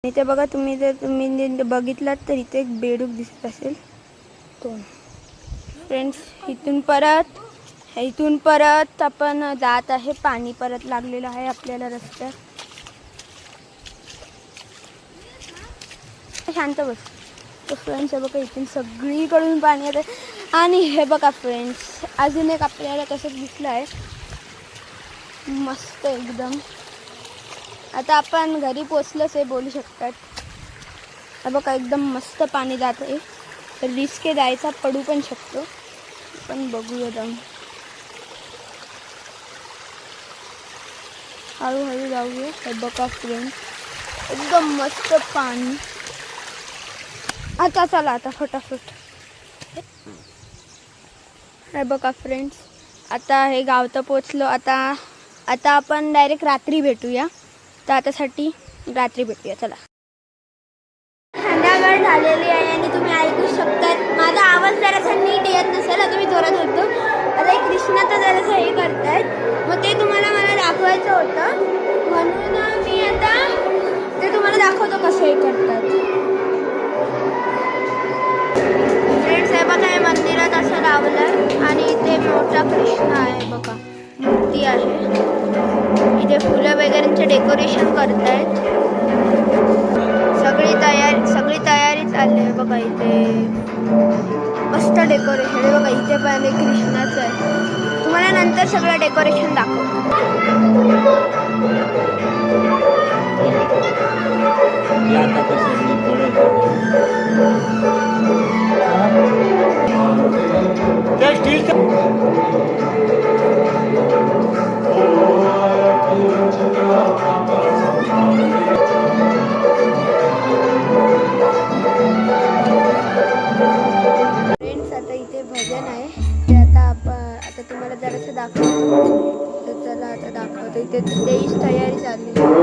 इथे बघा, तुम्ही बघितलात तर इथे एक बेडूक दिसत असेल तो. फ्रेंड्स, इथून परत आपण जात आहे. पाणी परत लागलेलं आहे आपल्याला रस्त्यात. शांत बस. तर फ्रेंड्स हे बघा, इथून सगळीकडून पाणी येत आहे. आणि हे बघा फ्रेंड्स, अजून एक आपल्याला तसंच दिसलं आहे, मस्त एकदम. आता आपण घरी पोचलोच आहे बोलू शकतात. हे बघा, एकदम मस्त पाणी जात आहे. तर रिस्क आहे जायचा, पडू पण शकतो, पण बघूया जाऊन. हळूहळू जाऊया. हे बघा फ्रेंड्स, एकदम मस्त पाणी. आता चला, आता फटाफट. हे बघा फ्रेंड्स, आता हे गाव तर पोचलो. आता आपण डायरेक्ट रात्री भेटूया. तर आतासाठी रात्री भेटूया. चला. संध्याकाळ झालेली आहे आणि तुम्ही ऐकू शकतात. माझा आवाज जरासा नीट येत नसेल, आता मी जोरात बोलतो. आता एक कृष्णा तर जरासं हे करतायत, मग ते तुम्हाला मला दाखवायचं होतं, म्हणून मी आता ते तुम्हाला दाखवतो कसं हे करतात. फ्रेंड्स हे बघा, हे मंदिरात असं लावलं आणि इथे मोठा कृष्ण आहे बघा, मूर्ती आहे. इथे फुलं वगैरेंचे डेकोरेशन करतायत. सगळी तयारी चालली आहे बघा. इथे मस्त डेकोरेशन आहे बघा. इथे पण एक कृष्णाचं आहे. तुम्हाला नंतर सगळं डेकोरेशन दाखवतो. फ्रेंड्स, आता इथे भजन आहे, ते आता तुम्हाला जरासं दाखवतो. तर चला आता दाखवतो. इथे तेच तयारी चालली आहे.